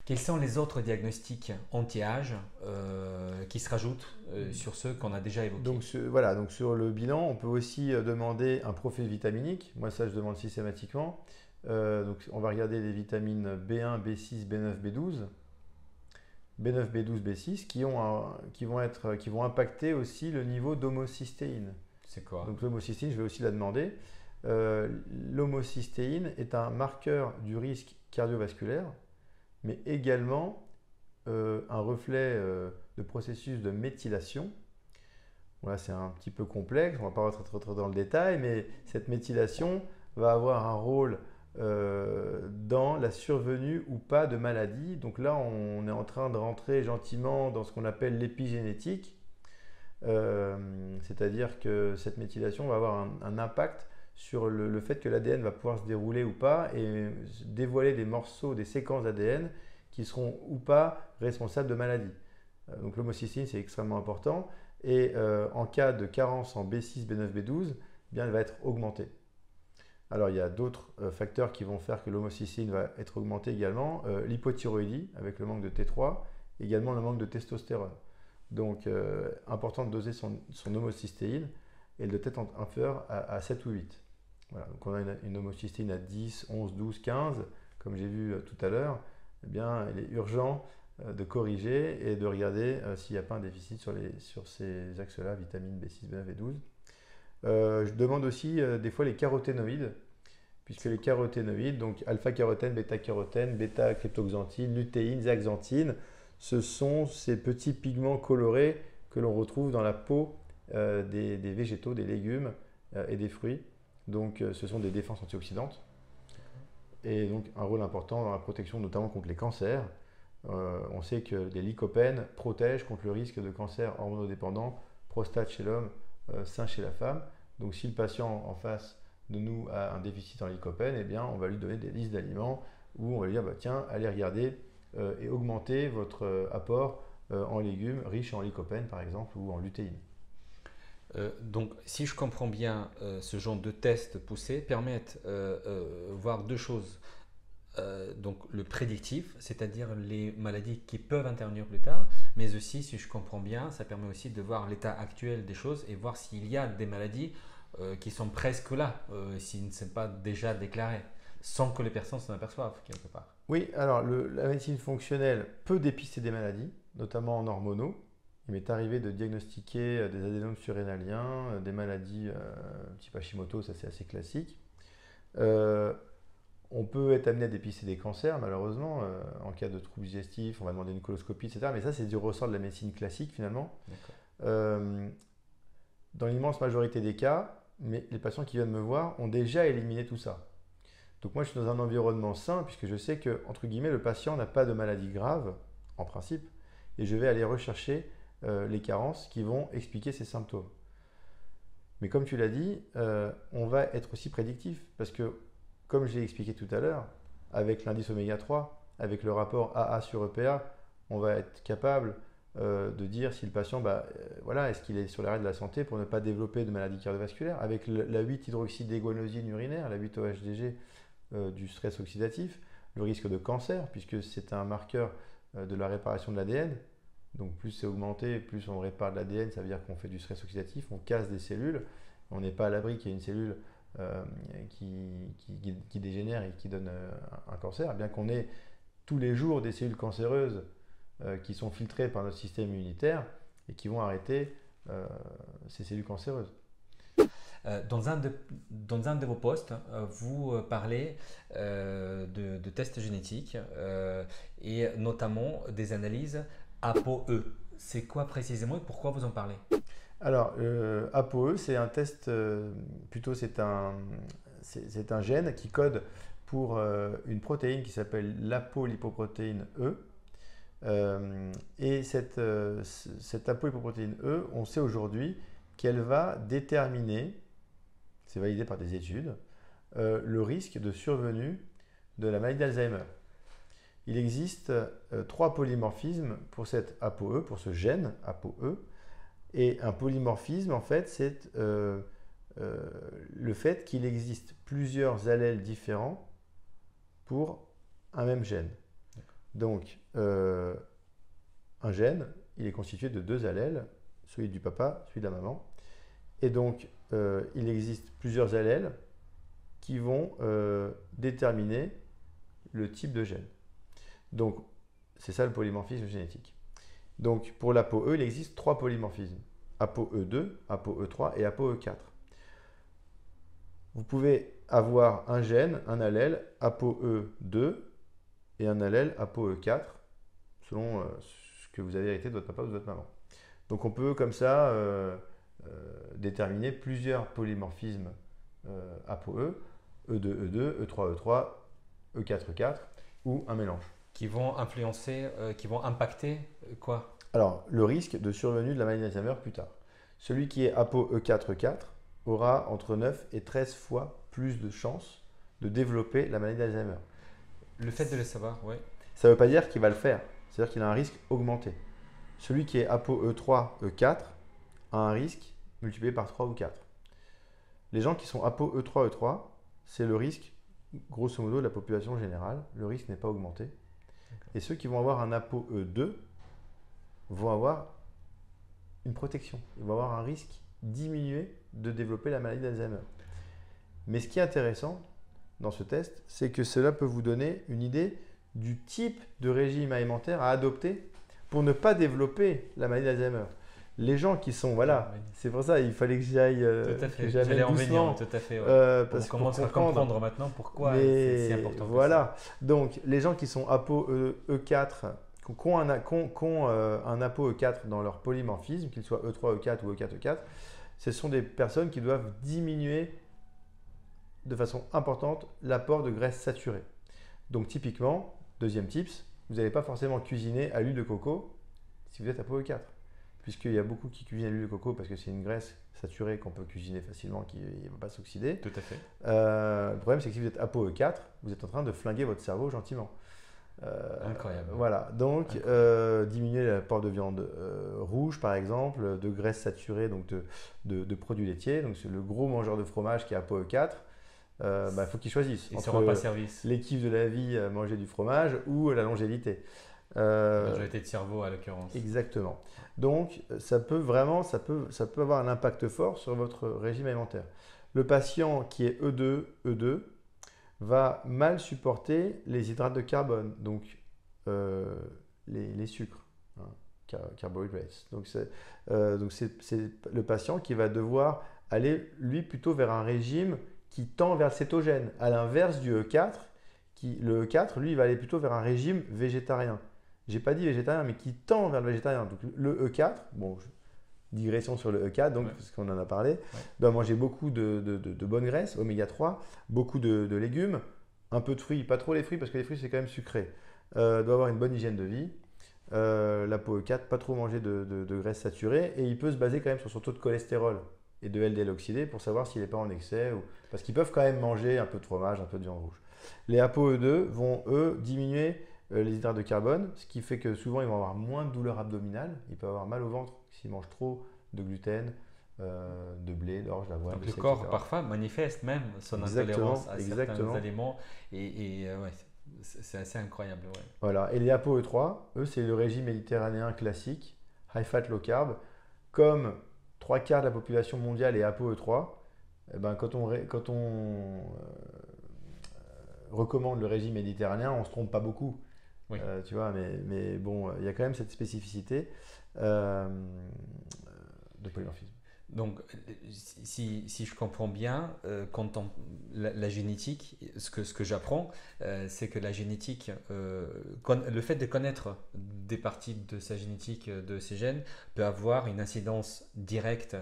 Quels sont les autres diagnostics anti-âge qui se rajoutent sur ceux qu'on a déjà évoqués? Voilà, donc sur le bilan, on peut aussi demander un profil vitaminique. Moi, ça, je demande systématiquement. Donc, on va regarder les vitamines B1, B6, B9, B12. B9, B12, B6 qui vont impacter aussi le niveau d'homocystéine. C'est quoi? Donc l'homocystéine, je vais aussi la demander. L'homocystéine est un marqueur du risque cardiovasculaire, mais également un reflet de processus de méthylation. Voilà, c'est un petit peu complexe, on ne va pas rentrer trop dans le détail, mais cette méthylation va avoir un rôle dans la survenue ou pas de maladies. Donc là, on est en train de rentrer gentiment dans ce qu'on appelle l'épigénétique, c'est-à-dire que cette méthylation va avoir un impact sur le fait que l'ADN va pouvoir se dérouler ou pas et dévoiler des morceaux, des séquences d'ADN qui seront ou pas responsables de maladies. Donc l'homocystéine, c'est extrêmement important. Et en cas de carence en B6, B9, B12, eh bien, elle va être augmentée. Alors il y a d'autres facteurs qui vont faire que l'homocystéine va être augmentée également. L'hypothyroïdie avec le manque de T3, également le manque de testostérone. Donc important de doser son homocystéine et elle doit être inférieure à 7 ou 8. Voilà, donc on a une homocystéine à 10, 11, 12, 15, comme j'ai vu tout à l'heure, eh bien il est urgent de corriger et de regarder s'il n'y a pas un déficit sur ces axes-là, vitamines B6, B9 et 12. Je demande aussi des fois les caroténoïdes, puisque les caroténoïdes, donc alpha-carotène, bêta-carotène, bêta-cryptoxanthine, lutéine, zeaxanthine, ce sont ces petits pigments colorés que l'on retrouve dans la peau des végétaux, des légumes et des fruits. Donc ce sont des défenses antioxydantes et donc un rôle important dans la protection notamment contre les cancers. On sait que les lycopènes protègent contre le risque de cancer hormonodépendant, prostate chez l'homme, sein chez la femme. Donc si le patient en face de nous a un déficit en lycopène, eh bien, on va lui donner des listes d'aliments où on va lui dire bah, tiens, allez regarder et augmenter votre apport en légumes riches en lycopène par exemple ou en lutéine. Donc, si je comprends bien, ce genre de tests poussés permettent voir deux choses. Donc, le prédictif, c'est-à-dire les maladies qui peuvent intervenir plus tard, mais aussi, si je comprends bien, ça permet aussi de voir l'état actuel des choses et voir s'il y a des maladies qui sont presque là, s'ils ne sont pas déjà déclarées, sans que les personnes s'en aperçoivent quelque part. Oui, alors la médecine fonctionnelle peut dépister des maladies, notamment en hormonaux. Il m'est arrivé de diagnostiquer des adénomes surrénaliens, des maladies type Hashimoto, ça c'est assez classique. Euh, on peut être amené à dépister des cancers, malheureusement, en cas de troubles digestifs, on va demander une coloscopie, etc. Mais ça, c'est du ressort de la médecine classique finalement. D'accord. Euh, dans l'immense majorité des cas, mais les patients qui viennent me voir ont déjà éliminé tout ça. Donc moi, je suis dans un environnement sain puisque je sais que, entre guillemets, le patient n'a pas de maladie grave, en principe, et je vais aller rechercher les carences qui vont expliquer ces symptômes. Mais comme tu l'as dit, on va être aussi prédictif parce que, comme je l'ai expliqué tout à l'heure, avec l'indice oméga 3, avec le rapport AA sur EPA, on va être capable de dire si le patient, voilà, est-ce qu'il est sur l'arrêt de la santé pour ne pas développer de maladie cardiovasculaire. Avec la 8-hydroxydéguanosine urinaire, la 8-OHDG, du stress oxydatif, le risque de cancer, puisque c'est un marqueur de la réparation de l'ADN. Donc plus c'est augmenté, plus on répare de l'ADN, ça veut dire qu'on fait du stress oxydatif, on casse des cellules, on n'est pas à l'abri qu'il y ait une cellule qui dégénère et qui donne un cancer, bien qu'on ait tous les jours des cellules cancéreuses qui sont filtrées par notre système immunitaire et qui vont arrêter ces cellules cancéreuses. Dans un de vos posts, vous parlez de tests génétiques et notamment des analyses ApoE. C'est quoi précisément et pourquoi vous en parlez? Alors, ApoE, c'est un test, plutôt c'est un gène qui code pour une protéine qui s'appelle l'apolipoprotéine E. Et cette apolipoprotéine E, on sait aujourd'hui qu'elle va déterminer, c'est validé par des études, le risque de survenue de la maladie d'Alzheimer. Il existe trois polymorphismes pour cette ApoE, pour ce gène ApoE. Et un polymorphisme, en fait, c'est le fait qu'il existe plusieurs allèles différents pour un même gène. Donc, un gène, il est constitué de 2 allèles, celui du papa, celui de la maman. Et donc, il existe plusieurs allèles qui vont déterminer le type de gène. Donc, c'est ça le polymorphisme génétique. Donc, pour l'ApoE, il existe 3 polymorphismes. ApoE2, ApoE3 et ApoE4. Vous pouvez avoir un gène, un allèle ApoE2 et un allèle ApoE4 selon ce que vous avez hérité de votre papa ou de votre maman. Donc on peut comme ça déterminer plusieurs polymorphismes ApoE, E2, E2, E3, E3, E4, E4 ou un mélange. Qui vont influencer, qui vont impacter quoi? Alors, le risque de survenue de la maladie d'Alzheimer plus tard. Celui qui est ApoE4, E4 aura entre 9 et 13 fois plus de chances de développer la maladie d'Alzheimer. Le fait de le savoir, oui. Ça ne veut pas dire qu'il va le faire, c'est-à-dire qu'il a un risque augmenté. Celui qui est ApoE3, E4 a un risque multiplié par 3 ou 4. Les gens qui sont ApoE3, E3, c'est le risque, grosso modo, de la population générale. Le risque n'est pas augmenté. Et ceux qui vont avoir un ApoE2 vont avoir une protection. Ils vont avoir un risque diminué de développer la maladie d'Alzheimer. Mais ce qui est intéressant dans ce test, c'est que cela peut vous donner une idée du type de régime alimentaire à adopter pour ne pas développer la maladie d'Alzheimer. Les gens qui sont, voilà, c'est pour ça il fallait que j'aille tout à fait. J'allais en venir, tout à fait. Parce on commence à comprendre maintenant pourquoi c'est si important. Voilà, donc les gens qui sont ApoE4, qui ont un ApoE4 dans leur polymorphisme, qu'il soit E3, E4 ou E4, E4, ce sont des personnes qui doivent diminuer de façon importante l'apport de graisse saturée. Donc typiquement, deuxième tips, vous n'allez pas forcément cuisiner à l'huile de coco si vous êtes ApoE4. Puisqu'il y a beaucoup qui cuisinent à l'huile de coco parce que c'est une graisse saturée qu'on peut cuisiner facilement, qui ne va pas s'oxyder. Tout à fait. Le problème, c'est que si vous êtes ApoE4, vous êtes en train de flinguer votre cerveau gentiment. Incroyable. Voilà, donc diminuer l'apport de viande rouge par exemple, de graisse saturée, donc de produits laitiers. Donc c'est le gros mangeur de fromage qui est ApoE4. Il faut qu'il choisisse entre repas service, les kiffs de la vie, manger du fromage, ou la longévité. La longévité de cerveau à l'occurrence. Exactement. Donc ça peut avoir un impact fort sur votre régime alimentaire. Le patient qui est E2 va mal supporter les hydrates de carbone, donc les sucres, hein, carbohydrates. Donc c'est le patient qui va devoir aller lui plutôt vers un régime qui tend vers le cétogène, à l'inverse du E4, le E4 lui il va aller plutôt vers un régime végétarien. J'ai pas dit végétarien, mais qui tend vers le végétarien. Donc le E4, bon, digression sur le E4, donc, parce qu'on en a parlé, doit manger beaucoup de bonnes graisses, oméga 3, beaucoup de légumes, un peu de fruits, pas trop les fruits, parce que les fruits c'est quand même sucré. Doit avoir une bonne hygiène de vie. L'ApoE4, pas trop manger de graisses saturées, et il peut se baser quand même sur son taux de cholestérol et de LDL oxydé pour savoir s'il n'est pas en excès, parce qu'ils peuvent quand même manger un peu de fromage, un peu de viande rouge. Les ApoE2 vont, eux, diminuer les hydrates de carbone, ce qui fait que souvent ils vont avoir moins de douleur abdominale, ils peuvent avoir mal au ventre s'ils mangent trop de gluten, de blé, d'orge, d'avoine. Donc le corps etc. Parfois manifeste même son intolérance à certains aliments et c'est assez incroyable. Ouais. Voilà. Et les ApoE3, eux c'est le régime méditerranéen classique, high fat, low carb. Comme 3/4 de la population mondiale est ApoE3, eh ben, quand on recommande le régime méditerranéen, on ne se trompe pas beaucoup. Oui. Tu vois, mais bon, il y a quand même cette spécificité de polymorphisme. Donc, si je comprends bien, quand la génétique, ce que j'apprends, c'est que la génétique, le fait de connaître des parties de sa génétique, de ses gènes, peut avoir une incidence directe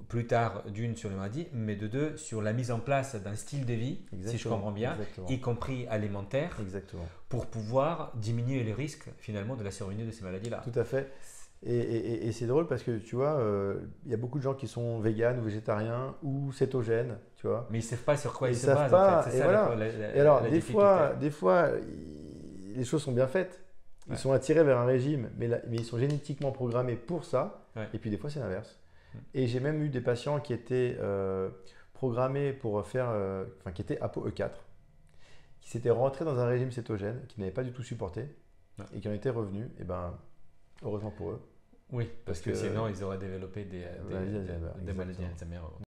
plus tard d'une sur la maladie, mais de deux sur la mise en place d'un style de vie, si je comprends bien, y compris alimentaire, pour pouvoir diminuer le risque finalement de la survenue de ces maladies-là. Tout à fait. Et c'est drôle parce que tu vois, il y a beaucoup de gens qui sont véganes ou végétariens ou cétogènes, tu vois. Mais ils ne savent pas sur quoi ils se basent. En fait. C'est ça voilà. Et alors, des fois, les choses sont bien faites. Ils sont attirés vers un régime, mais ils sont génétiquement programmés pour ça. Ouais. Et puis des fois, c'est l'inverse. Et j'ai même eu des patients qui étaient programmés pour faire, qui étaient ApoE4, qui s'étaient rentrés dans un régime cétogène, qui n'avaient pas du tout supporté Ouais. et qui en étaient revenus. Et ben, heureusement pour eux. Oui, parce que sinon ils auraient développé des Maladies Alzheimer, maladies exactement. Alzheimer.